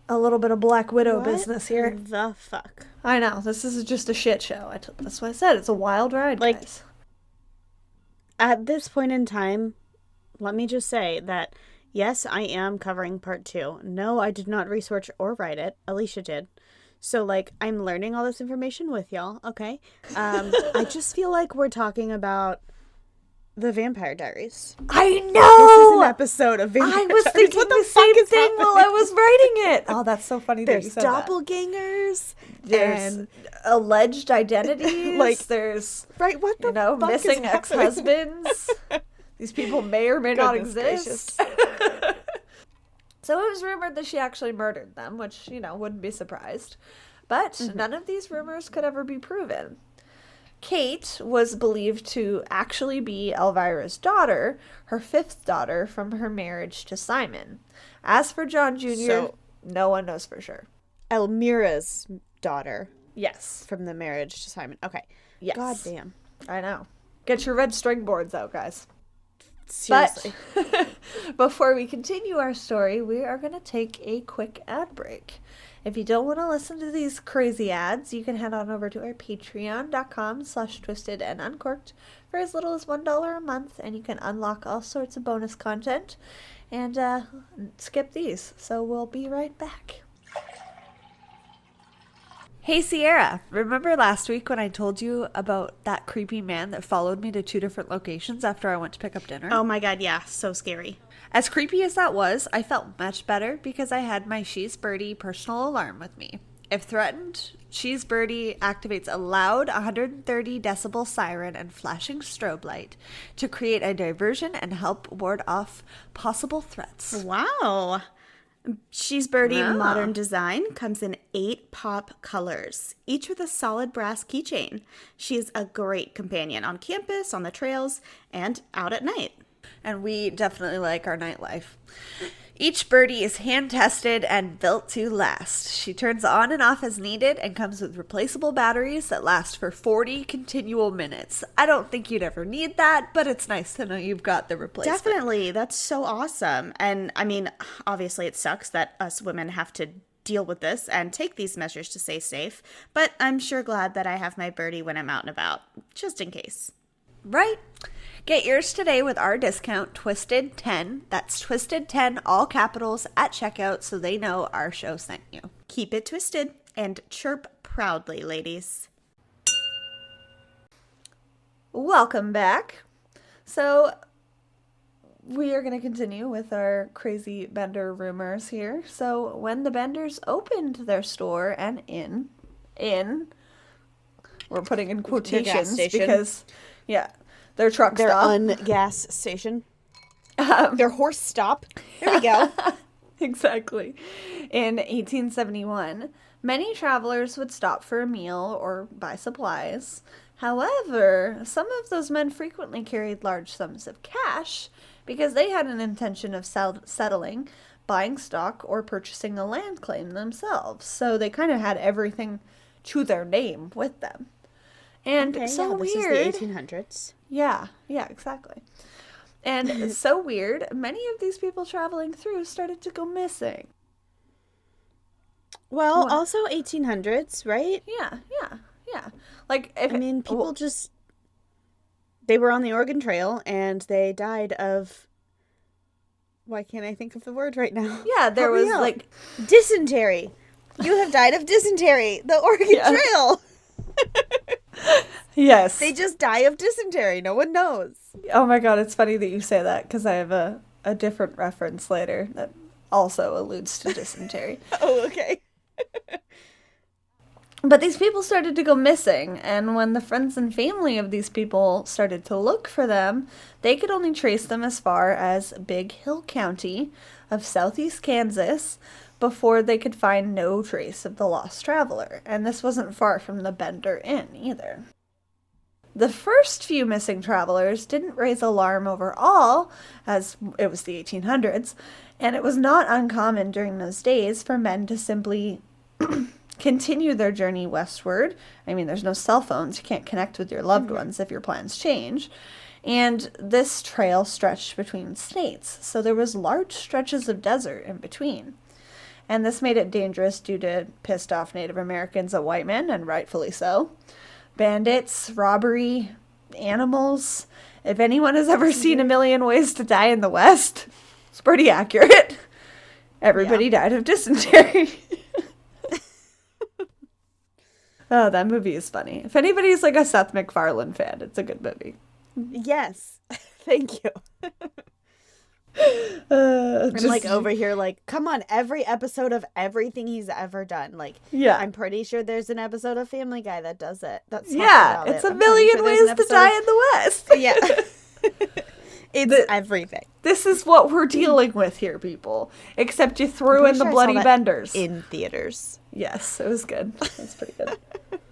Speaker 1: a little bit of Black Widow business here.
Speaker 2: What the fuck?
Speaker 1: I know, this is just a shit show. That's what I said. It's a wild ride, guys.
Speaker 2: At this point in time, let me just say that, yes, I am covering part 2. No, I did not research or write it. Alecia did. So, like, I'm learning all this information with y'all, okay? I just feel like we're talking about the Vampire Diaries.
Speaker 1: I
Speaker 2: This is an
Speaker 1: know!
Speaker 2: episode of Vampire
Speaker 1: I was
Speaker 2: Diaries.
Speaker 1: thinking
Speaker 2: What
Speaker 1: the
Speaker 2: fuck
Speaker 1: same
Speaker 2: is
Speaker 1: thing while I
Speaker 2: happening?
Speaker 1: was writing it. Oh, that's so funny that you
Speaker 2: There's
Speaker 1: said that.
Speaker 2: doppelgangers.
Speaker 1: There's
Speaker 2: and,
Speaker 1: alleged identities.
Speaker 2: Like,
Speaker 1: there's,
Speaker 2: right, what the fuck
Speaker 1: missing
Speaker 2: is happening?
Speaker 1: ex-husbands. These people may or may not
Speaker 2: Goodness
Speaker 1: exist. So it was rumored that she actually murdered them, which, wouldn't be surprised. But none of these rumors could ever be proven. Kate was believed to actually be Elvira's daughter, her fifth daughter from her marriage to Simon. As for John Jr.,
Speaker 2: So-
Speaker 1: no one knows for sure.
Speaker 2: Elmira's daughter
Speaker 1: Yes.
Speaker 2: from the marriage to Simon. Okay.
Speaker 1: Yes.
Speaker 2: God damn.
Speaker 1: I know. Get your red string boards out, guys.
Speaker 2: Seriously.
Speaker 1: But before we continue our story, we are going to take a quick ad break. If you don't want to listen to these crazy ads, you can head on over to our patreon.com/twistedanduncorked for as little as $1 a month, and you can unlock all sorts of bonus content and skip these. So we'll be right back. Hey Sierra, remember last week when I told you about that creepy man that followed me to 2 different locations after I went to pick up dinner?
Speaker 2: Oh my god, yeah. So scary.
Speaker 1: As creepy as that was, I felt much better because I had my She's Birdie personal alarm with me. If threatened, She's Birdie activates a loud 130 decibel siren and flashing strobe light to create a diversion and help ward off possible threats.
Speaker 2: Wow. She's Birdie
Speaker 1: Yeah.
Speaker 2: modern design comes in 8 pop colors, each with a solid brass keychain. She's a great companion on campus, on the trails, and out at night.
Speaker 1: And we definitely like our nightlife. Each birdie is hand-tested and built to last. She turns on and off as needed and comes with replaceable batteries that last for 40 continual minutes. I don't think you'd ever need that, but it's nice to know you've got the replacement.
Speaker 2: Definitely. That's so awesome. And I mean, obviously it sucks that us women have to deal with this and take these measures to stay safe, but I'm sure glad that I have my birdie when I'm out and about, just in case.
Speaker 1: Right? Get yours today with our discount, Twisted10. That's Twisted10, all capitals, at checkout so they know our show sent you.
Speaker 2: Keep it twisted and chirp proudly, ladies.
Speaker 1: Welcome back. So, we are going to continue with our crazy Bender rumors here. So, when the Benders opened their store and we're putting in quotations
Speaker 2: station.
Speaker 1: because, yeah, their truck
Speaker 2: Their
Speaker 1: stop.
Speaker 2: gas station. Their horse stop. There we go.
Speaker 1: Exactly. In 1871, many travelers would stop for a meal or buy supplies. However, some of those men frequently carried large sums of cash because they had an intention of settling, buying stock, or purchasing a land claim themselves. So they kind of had everything to their name with them. And
Speaker 2: Okay,
Speaker 1: so
Speaker 2: yeah, this
Speaker 1: weird.
Speaker 2: is the 1800s.
Speaker 1: Yeah, exactly. And so weird, many of these people traveling through started to go missing.
Speaker 2: Well,
Speaker 1: What?
Speaker 2: also 1800s, right?
Speaker 1: Yeah. Like, if
Speaker 2: I mean, people just... They were on the Oregon Trail, and they died of... Why can't I think of the word right now?
Speaker 1: yeah, there
Speaker 2: Help me
Speaker 1: was,
Speaker 2: out.
Speaker 1: like,
Speaker 2: Dysentery. You have died of dysentery. The Oregon
Speaker 1: Yeah.
Speaker 2: Trail.
Speaker 1: yes.
Speaker 2: They just die of dysentery. No one knows.
Speaker 1: Oh my god, it's funny that you say that, because I have a different reference later that also alludes to dysentery.
Speaker 2: Oh, okay.
Speaker 1: But these people started to go missing, and when the friends and family of these people started to look for them, they could only trace them as far as Big Hill County of southeast Kansas before they could find no trace of the lost traveler. And this wasn't far from the Bender Inn either. The first few missing travelers didn't raise alarm overall, as it was the 1800s, and it was not uncommon during those days for men to simply continue their journey westward. I mean, there's no cell phones. You can't connect with your loved ones if your plans change. And this trail stretched between states, so there was large stretches of desert in between. And this made it dangerous due to pissed off Native Americans at white men, and rightfully so. Bandits, robbery, animals. If anyone has ever seen A Million Ways to Die in the West, it's pretty accurate. Everybody died of dysentery. Oh, that movie is funny. If anybody's like a Seth MacFarlane fan, it's a good movie.
Speaker 2: Yes. Thank you. I'm like over here like, come on, every episode of everything he's ever done. Like,
Speaker 1: yeah.
Speaker 2: I'm pretty sure there's an episode of Family Guy that does it. That's
Speaker 1: yeah, it's a million ways to die in the West.
Speaker 2: Yeah. It's everything.
Speaker 1: This is what we're dealing with here, people. Except you threw in the bloody benders.
Speaker 2: In theaters.
Speaker 1: Yes, it was good. It was pretty good.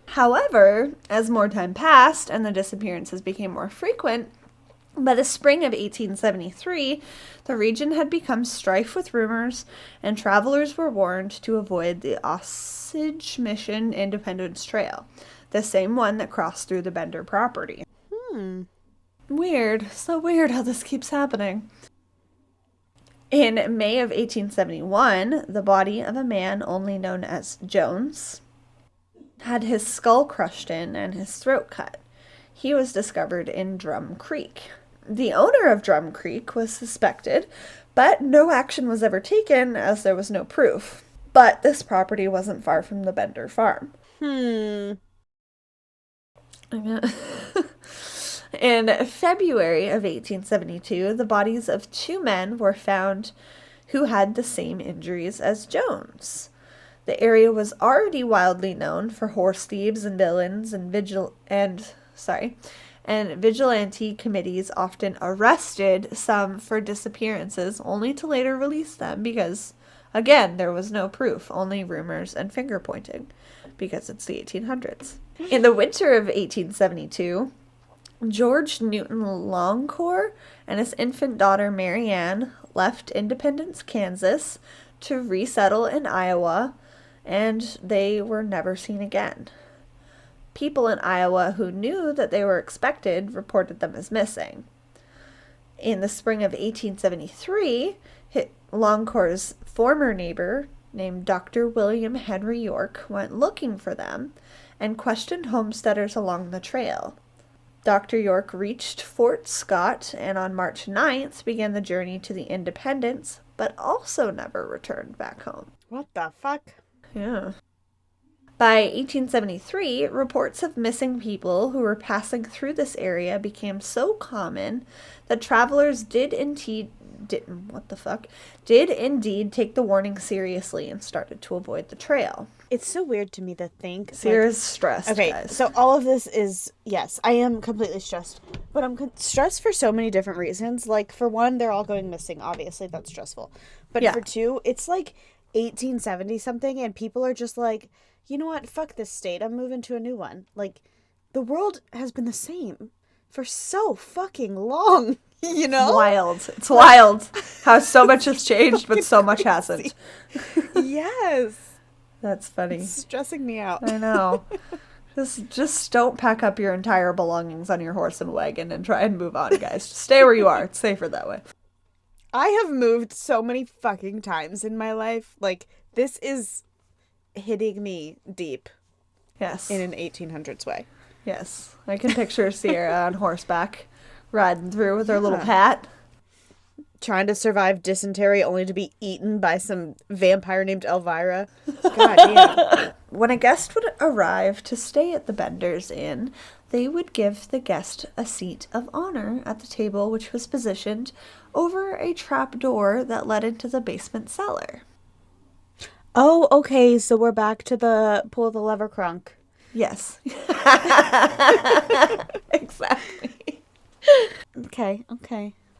Speaker 1: However, as more time passed and the disappearances became more frequent, by the spring of 1873, the region had become strife with rumors, and travelers were warned to avoid the Osage Mission Independence Trail, the same one that crossed through the Bender property. Weird. So weird how this keeps happening. In May of 1871, the body of a man only known as Jones had his skull crushed in and his throat cut. He was discovered in Drum Creek. The owner of Drum Creek was suspected, but no action was ever taken as there was no proof. But this property wasn't far from the Bender farm. In February of 1872, the bodies of 2 men were found who had the same injuries as Jones. The area was already widely known for horse thieves and villains, and vigilante committees often arrested some for disappearances, only to later release them because, again, there was no proof, only rumors and finger pointing, because it's the 1800s. In the winter of 1872, George Newton Longcore and his infant daughter Mary Ann left Independence, Kansas, to resettle in Iowa, and they were never seen again. People in Iowa who knew that they were expected reported them as missing. In the spring of 1873, Longcore's former neighbor, named Dr. William Henry York, went looking for them and questioned homesteaders along the trail. Dr. York reached Fort Scott and on March 9th began the journey to the Independence, but also never returned back home.
Speaker 2: What the fuck?
Speaker 1: Yeah. By 1873, reports of missing people who were passing through this area became so common that travelers did indeed take the warning seriously and started to avoid the trail.
Speaker 2: It's so weird to me to think.
Speaker 1: Sierra's stressed,
Speaker 2: okay,
Speaker 1: guys.
Speaker 2: So all of this is, yes, I am completely stressed. But I'm stressed for so many different reasons. Like, for one, they're all going missing. Obviously, that's stressful. But for two, it's like 1870-something, and people are just like, you know what? Fuck this state. I'm moving to a new one. Like, the world has been the same for so fucking long. You know?
Speaker 1: Wild. It's wild how so much has changed, but so much hasn't.
Speaker 2: Yes.
Speaker 1: That's funny.
Speaker 2: It's stressing me out.
Speaker 1: I know. Just don't pack up your entire belongings on your horse and wagon and try and move on, guys. Just stay where you are. It's safer that way.
Speaker 2: I have moved so many fucking times in my life. Like, this is hitting me deep.
Speaker 1: Yes.
Speaker 2: In an 1800s way.
Speaker 1: Yes. I can picture Sierra on horseback riding through with her little hat.
Speaker 2: Trying to survive dysentery only to be eaten by some vampire named Elvira. God damn.
Speaker 1: When a guest would arrive to stay at the Bender's Inn, they would give the guest a seat of honor at the table, which was positioned over a trap door that led into the basement cellar.
Speaker 2: Oh, okay, so we're back to the pull the lever crunk.
Speaker 1: Yes. Exactly.
Speaker 2: Okay.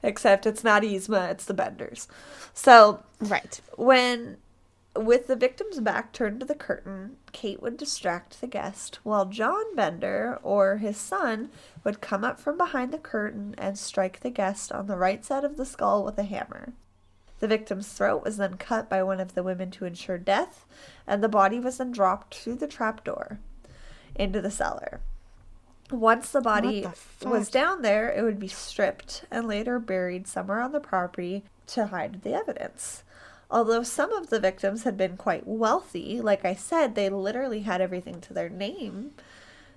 Speaker 1: Except it's not Yzma, it's the Benders. So,
Speaker 2: right.
Speaker 1: With the victim's back turned to the curtain, Kate would distract the guest, while John Bender, or his son, would come up from behind the curtain and strike the guest on the right side of the skull with a hammer. The victim's throat was then cut by one of the women to ensure death, and the body was then dropped through the trapdoor into the cellar. Once the body was down there, it would be stripped and later buried somewhere on the property to hide the evidence. Although some of the victims had been quite wealthy, like I said, they literally had everything to their name,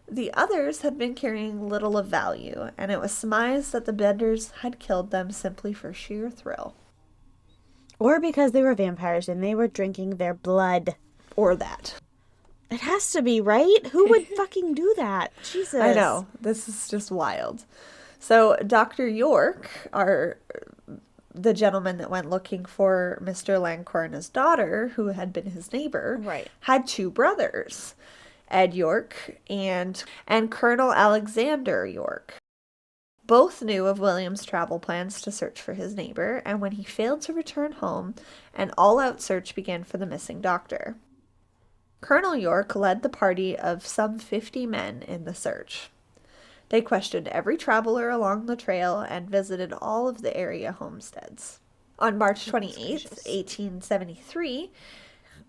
Speaker 1: the others had been carrying little of value, and it was surmised that the Benders had killed them simply for sheer thrill.
Speaker 2: Or because they were vampires and they were drinking their blood.
Speaker 1: Or that.
Speaker 2: It has to be, right? Who would fucking do that? Jesus.
Speaker 1: I know. This is just wild. So Dr. York, the gentleman that went looking for Mr. Lancourt and his daughter, who had been his neighbor,
Speaker 2: Right.
Speaker 1: had two brothers, Ed York and Colonel Alexander York. Both knew of William's travel plans to search for his neighbor, and when he failed to return home, an all-out search began for the missing doctor. Colonel York led the party of some 50 men in the search. They questioned every traveler along the trail and visited all of the area homesteads. On March 28th, 1873,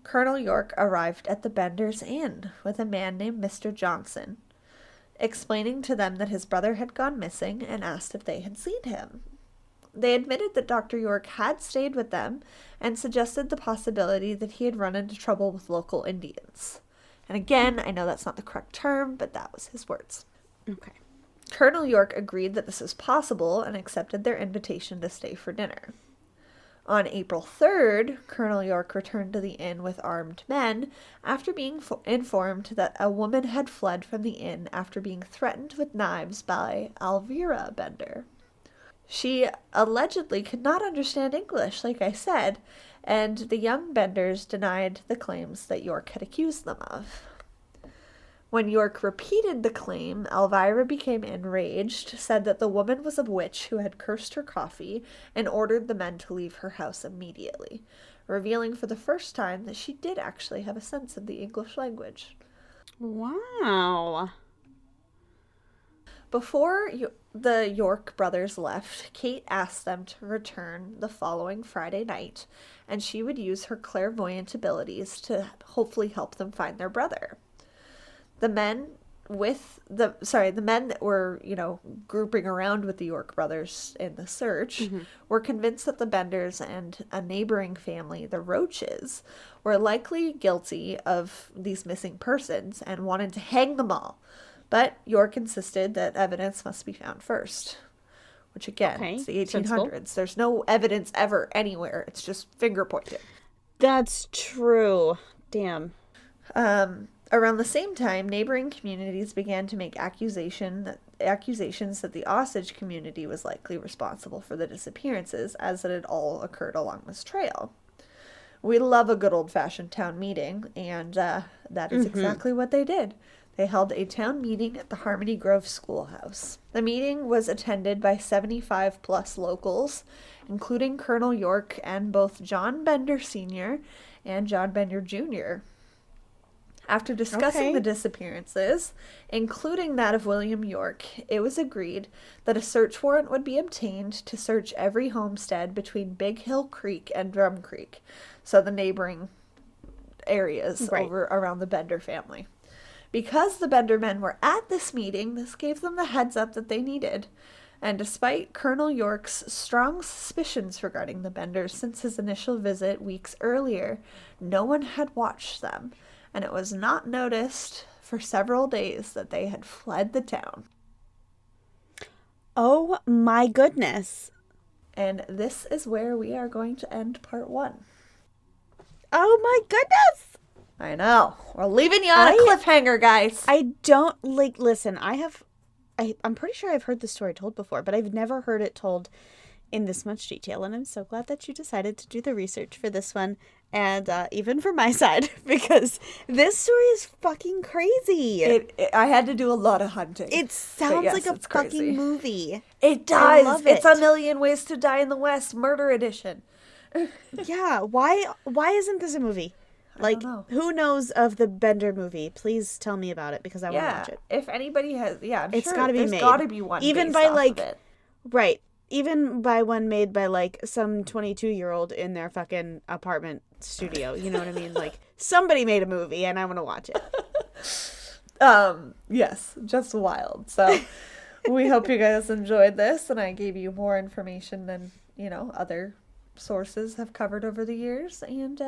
Speaker 1: Colonel York arrived at the Bender's Inn with a man named Mr. Johnson, explaining to them that his brother had gone missing and asked if they had seen him. They admitted that Dr. York had stayed with them and suggested the possibility that he had run into trouble with local Indians. And again, I know that's not the correct term, but that was his words.
Speaker 2: Okay.
Speaker 1: Colonel York agreed that this was possible and accepted their invitation to stay for dinner. On April 3rd, Colonel York returned to the inn with armed men after being informed that a woman had fled from the inn after being threatened with knives by Elvira Bender. She allegedly could not understand English, like I said, and the young Benders denied the claims that York had accused them of. When York repeated the claim, Elvira became enraged, said that the woman was a witch who had cursed her coffee, and ordered the men to leave her house immediately, revealing for the first time that she did actually have a sense of the English language.
Speaker 2: Wow.
Speaker 1: Before the York brothers left, Kate asked them to return the following Friday night, and she would use her clairvoyant abilities to hopefully help them find their brother. The men that were, grouping around with the York brothers in the search were convinced that the Benders and a neighboring family, the Roaches, were likely guilty of these missing persons and wanted to hang them all. But York insisted that evidence must be found first. Which, again, it's the 1800s. Sensible. There's no evidence ever anywhere. It's just finger pointing.
Speaker 2: That's true. Damn.
Speaker 1: Around the same time, neighboring communities began to make accusations that the Osage community was likely responsible for the disappearances, as it had all occurred along this trail. We love a good old-fashioned town meeting, and that is exactly what they did. They held a town meeting at the Harmony Grove Schoolhouse. The meeting was attended by 75-plus locals, including Colonel York and both John Bender Sr. and John Bender Jr. After discussing the disappearances, including that of William York, it was agreed that a search warrant would be obtained to search every homestead between Big Hill Creek and Drum Creek, so the neighboring areas over around the Bender family. Because the Bender men were at this meeting, this gave them the heads up that they needed. And despite Colonel York's strong suspicions regarding the Benders since his initial visit weeks earlier, no one had watched them, and it was not noticed for several days that they had fled the town.
Speaker 2: Oh my goodness.
Speaker 1: And this is where we are going to end part 1.
Speaker 2: Oh my goodness!
Speaker 1: I know. We're leaving you on a cliffhanger, guys.
Speaker 2: I don't, listen, I'm pretty sure I've heard the story told before, but I've never heard it told in this much detail, and I'm so glad that you decided to do the research for this one, and even for my side, because this story is fucking crazy.
Speaker 1: I had to do a lot of hunting.
Speaker 2: It sounds like a fucking movie.
Speaker 1: It does. I love it. It's A Million Ways to Die in the West, Murder Edition.
Speaker 2: Yeah, why isn't this a movie? Who knows of the Bender movie? Please tell me about it, because I want to watch it.
Speaker 1: If anybody has,
Speaker 2: it's got to be made.
Speaker 1: There's got to be one
Speaker 2: even
Speaker 1: based
Speaker 2: by
Speaker 1: off of it.
Speaker 2: Right. Even by one made by some 22-year-old in their fucking apartment studio. You know what I mean? Somebody made a movie and I want to watch it.
Speaker 1: Yes, just wild. So we hope you guys enjoyed this, and I gave you more information than, other sources have covered over the years. And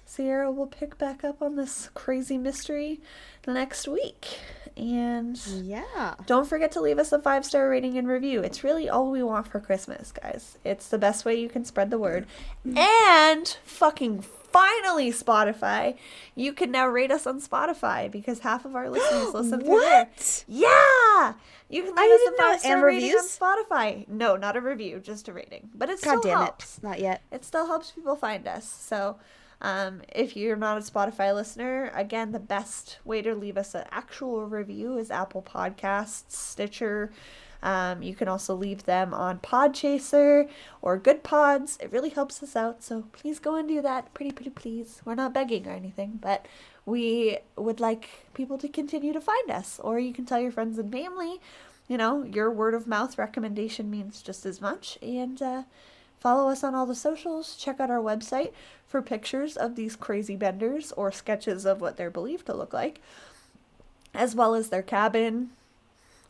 Speaker 1: Sierra will pick back up on this crazy mystery next week. And
Speaker 2: yeah,
Speaker 1: don't forget to leave us a 5-star rating and review. It's really all we want for Christmas, guys. It's the best way you can spread the word. And fucking finally, Spotify, you can now rate us on Spotify because half of our listeners listen through there. Yeah! You can leave us a 5-star rating on Spotify. No, not a review, just a rating. But it still helps.
Speaker 2: Not yet.
Speaker 1: It still helps people find us. So if you're not a Spotify listener, again, the best way to leave us an actual review is Apple Podcasts, Stitcher. You can also leave them on Podchaser or Good Pods. It really helps us out, so please go and do that. Pretty please. We're not begging or anything, but we would like people to continue to find us. Or you can tell your friends and family. You know, your word of mouth recommendation means just as much. And follow us on all the socials. Check out our website for pictures of these crazy benders or sketches of what they're believed to look like, as well as their cabin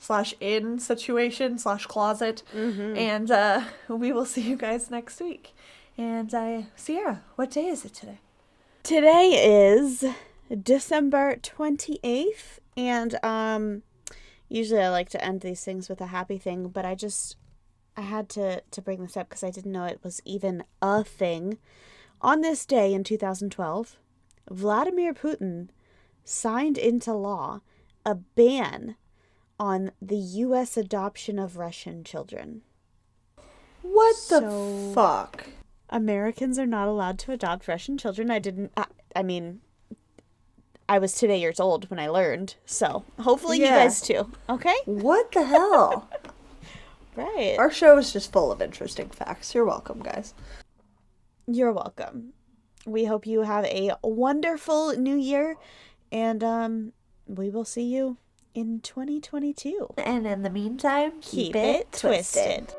Speaker 1: /in situation /closet. And we will see you guys next week. And Sierra, what day is it today?
Speaker 2: Today is December 28th, and usually I like to end these things with a happy thing, but I had to bring this up because I didn't know it was even a thing. On this day in 2012, Vladimir Putin signed into law a ban on the U.S. adoption of Russian children.
Speaker 1: What the fuck?
Speaker 2: Americans are not allowed to adopt Russian children. I was today years old when I learned, so hopefully you guys too. Okay?
Speaker 1: What the hell?
Speaker 2: Right.
Speaker 1: Our show is just full of interesting facts. You're welcome, guys.
Speaker 2: You're welcome. We hope you have a wonderful new year, and we will see you in 2022.
Speaker 1: And in the meantime,
Speaker 2: keep it twisted.